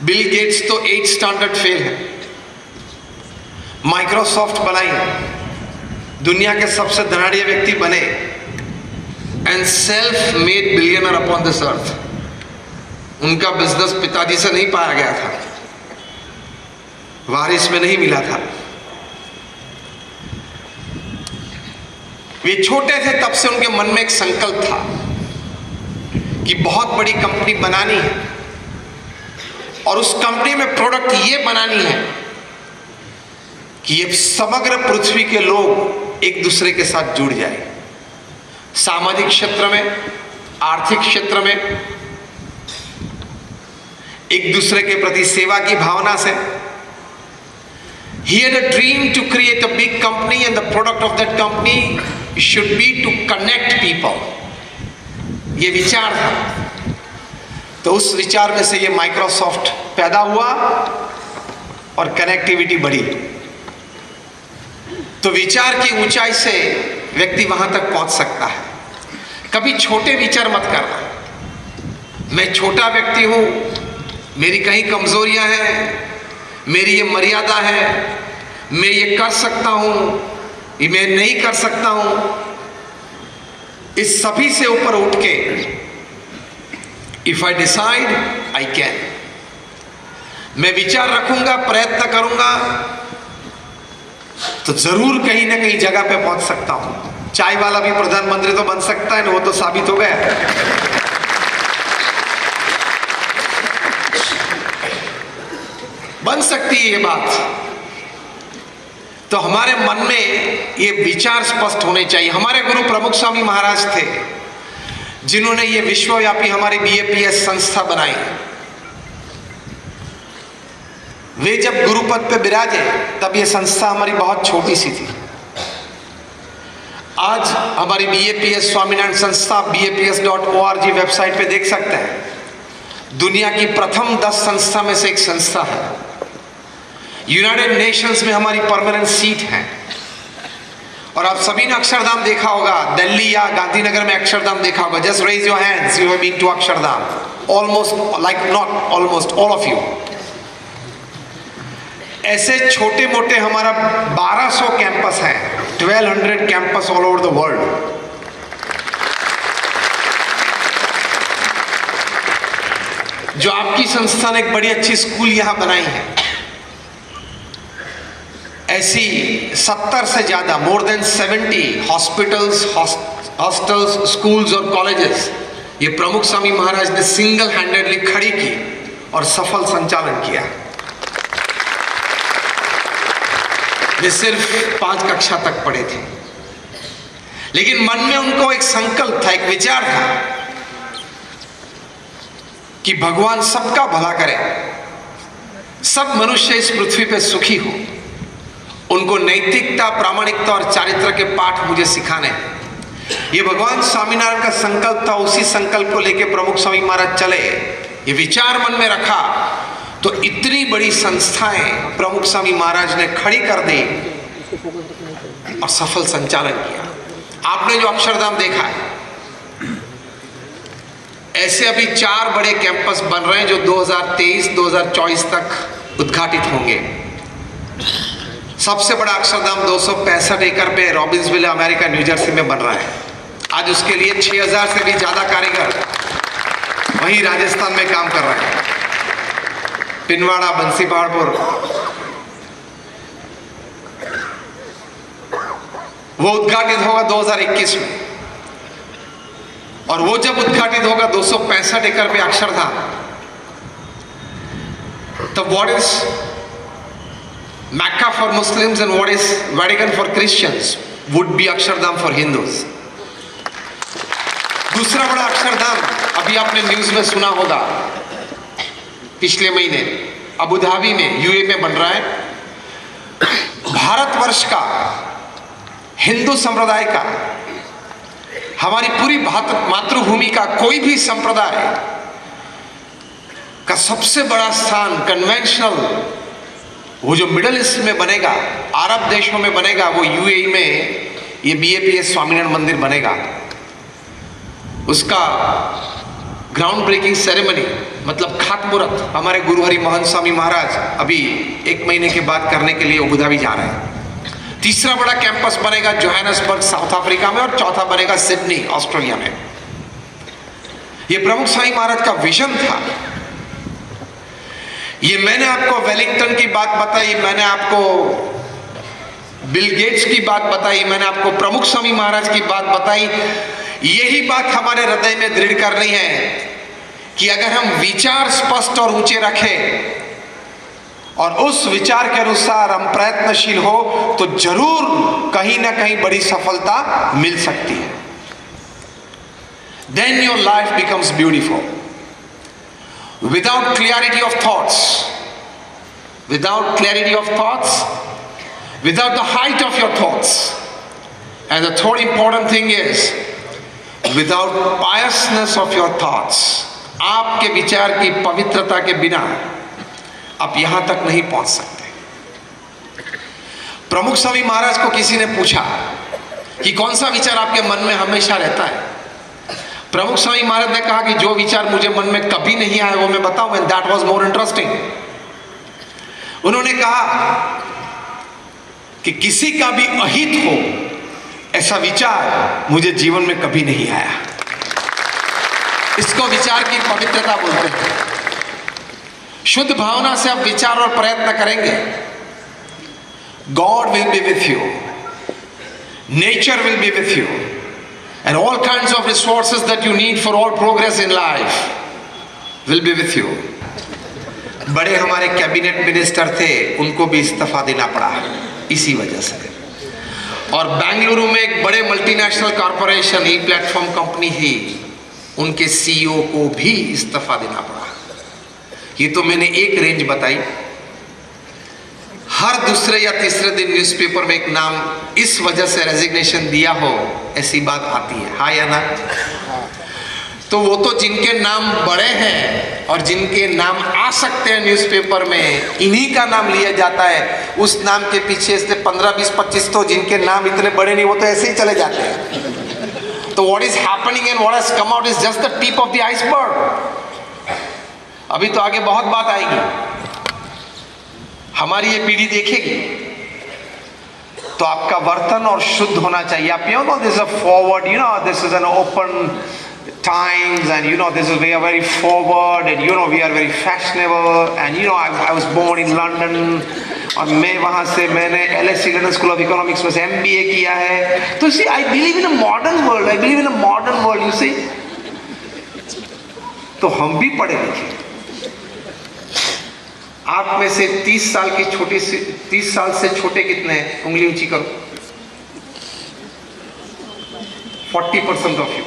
Bill Gates तो 8 standard fail है। Microsoft बनाई, दुनिया के सबसे धनाढ़ व्यक्ति बने, and self made billionaire upon this earth. उनका बिजनेस पिताजी से नहीं पाया गया था, वारिस में नहीं मिला था। वे छोटे थे तब से उनके मन में एक संकल्प था कि बहुत बड़ी कंपनी बनानी है और उस कंपनी में प्रोडक्ट ये बनानी है कि ये समग्र पृथ्वी के लोग एक दूसरे के साथ जुड़ जाए। सामाजिक क्षेत्र में, आर्थिक क्षेत्र में एक दूसरे के प्रति सेवा की भावना से। He had a dream to create a big company and the product of that company should be to connect people. ये विचार था। तो उस विचार में से ये माइक्रोसॉफ्ट पैदा हुआ और कनेक्टिविटी बढ़ी। तो विचार की ऊंचाई से व्यक्ति वहां तक पहुंच सकता है। कभी छोटे विचार मत करना, मैं छोटा व्यक्ति हूं, मेरी कहीं कमजोरियां हैं, मेरी ये मर्यादा है, मैं ये कर सकता हूं, ये मैं नहीं कर सकता हूं। इस सभी से ऊपर उठ के if I decide I can, मैं विचार रखूंगा, प्रयत्न करूंगा तो जरूर कहीं ना कहीं जगह पे पहुंच सकता हूं। चाय वाला भी प्रधानमंत्री तो बन सकता है ना, वो तो साबित हो गया। बन सकती है ये बात। तो हमारे मन में ये विचार स्पष्ट होने चाहिए। हमारे गुरु प्रमुख स्वामी महाराज थे जिन्होंने ये विश्वव्यापी हमारी बीएपीएस संस्था बनाई। वे जब गुरुपद पे विराजे तब ये संस्था हमारी बहुत छोटी सी थी। आज हमारी बीएपीएस स्वामीनारायण संस्था BAPS.org वेबसाइट पे देख सकते हैं, दुनिया की प्रथम 10 संस्था में से एक संस्था है। यूनाइटेड नेशंस में हमारी परमानेंट सीट है। और आप सभी ने अक्षरधाम देखा होगा, दिल्ली या गांधीनगर में अक्षरधाम देखा होगा। Just raise your hands, you have been to Akshardham. Almost, like not almost, all of you. ऐसे छोटे मोटे हमारा 1200 कैंपस हैं, 1200 campus all over the world. जो आपकी संस्था ने एक बड़ी अच्छी स्कूल यहां बनाई है, ऐसी 70 से ज्यादा, more than 70 hospitals, hostels, schools और कॉलेजेस ये प्रमुख स्वामी महाराज ने सिंगल हैंडेडली खड़ी की और सफल संचालन किया। वे सिर्फ 5 कक्षा तक पढ़े थे, लेकिन मन में उनको एक संकल्प था, एक विचार था कि भगवान सबका भला करे, सब मनुष्य इस पृथ्वी पे सुखी हो। उनको नैतिकता, प्रामाणिकता और चारित्र के पाठ मुझे सिखाने। ये भगवान स्वामीनारायण का संकल्प था। उसी संकल्प को लेकर प्रमुख स्वामी महाराज चले। ये विचार मन में रखा तो इतनी बड़ी संस्थाएं प्रमुख स्वामी महाराज ने खड़ी कर दी और सफल संचालन किया। आपने जो अक्षरधाम देखा है, ऐसे अभी 4 बड़े कैंपस बन रहे हैं जो 2023-2024 तक उद्घाटित होंगे। सबसे बड़ा अक्षरधाम 265 एकड़ पे रॉबिन्सविल, अमेरिका, न्यू जर्सी में बन रहा है। आज उसके लिए 6000 से भी ज्यादा कारीगर वहीं राजस्थान में काम कर रहे हैं। पिनवाड़ा, बंसीपहाड़पुर, वो उद्घाटित होगा 2021 में। और वो जब उद्घाटित होगा 265 एकड़ पे अक्षरधाम, तो what is Mecca for Muslims and what is Vatican for Christians would be Akshardham for Hindus। दूसरा बड़ा अक्षरधाम अभी आपने न्यूज में सुना होगा, पिछले महीने अबू धाबी में, यूए में बन रहा है। भारतवर्ष का, हिंदू संप्रदाय का, हमारी पूरी मातृभूमि का कोई भी संप्रदाय का सबसे बड़ा स्थान कन्वेंशनल, वो जो मिडिल ईस्ट में बनेगा, अरब देशों में बनेगा, वो यूएई में ये बीएपीएस स्वामीनारायण मंदिर बनेगा। उसका ग्राउंड ब्रेकिंग सेरेमनी मतलब खातमुहूर्त हमारे गुरु हरि मोहन स्वामी महाराज अभी 1 महीने के बाद करने के लिए अबू धाबी जा रहे हैं। तीसरा बड़ा कैंपस बनेगा जोहान्सबर्ग साउथ अफ्रीका में और चौथा बनेगा सिडनी ऑस्ट्रेलिया में। यह प्रमुख स्वामी महाराज का विजन था। ये मैंने आपको वेलिंगटन की बात बताई, मैंने आपको बिल गेट्स की बात बताई, मैंने आपको प्रमुख स्वामी महाराज की बात बताई। यही बात हमारे हृदय में दृढ़ करनी है कि अगर हम विचार स्पष्ट और ऊंचे रखें और उस विचार के अनुसार हम प्रयत्नशील हो तो जरूर कहीं ना कहीं बड़ी सफलता मिल सकती है। Then your life becomes beautiful. Without clarity of thoughts, without clarity of thoughts, without the height of your thoughts, and the third important thing is without piousness of your thoughts, आपके विचार की पवित्रता के बिना आप यहां तक नहीं पहुंच सकते। प्रमुख स्वामी महाराज को किसी ने पूछा कि कौन सा विचार आपके मन में हमेशा रहता है। प्रमुख स्वामी महाराज ने कहा कि जो विचार मुझे मन में कभी नहीं आया वो मैं बताऊं, and that was more interesting। उन्होंने कहा कि किसी का भी अहित हो ऐसा विचार मुझे जीवन में कभी नहीं आया। इसको विचार की पवित्रता बोलते हैं। शुद्ध भावना से आप विचार और प्रयत्न करेंगे, God will be with you, nature will be with you, and all kinds of resources that you need for all progress in life will be with you। बड़े हमारे कैबिनेट मिनिस्टर थे, उनको भी इस्तीफा देना पड़ा इसी वजह से। और बेंगलुरु में एक बड़े मल्टीनेशनल कॉरपोरेशन ई प्लेटफॉर्म कंपनी थी, उनके सीईओ को भी इस्तीफा देना पड़ा। ये तो मैंने एक रेंज बताई। हर दूसरे या तीसरे दिन न्यूज़पेपर में एक नाम इस वजह से रेजिग्नेशन दिया हो ऐसी बात आती है, हाँ या ना? तो वो तो जिनके नाम बड़े हैं और जिनके नाम आ सकते हैं न्यूज़पेपर में, इन्हीं का नाम लिया जाता है। उस नाम के पीछे से 15, 20, 25 तो जिनके नाम इतने बड़े नहीं, वो तो ऐसे ही चले जाते हैं। तो what is happening and what has come out is just the tip of the iceberg. अभी तो आगे बहुत बात आएगी, हमारी ये पीढ़ी देखेगी। तो आपका वर्तन और शुद्ध होना चाहिए। आप you know this is a forward, you know this is an open times, and you know this is, we are very forward, and you know we are very fashionable, and you know I was born in London, और मैं वहाँ से मैंने LSE London school of economics में से MBA किया है। तो see I believe in a modern world, I believe in a modern world, you see। तो हम भी पढ़े लिखे। आप में से 30 साल की छोटी सी 30 साल से छोटे कितने हैं? उंगली ऊंची करो। 40% ऑफ यू।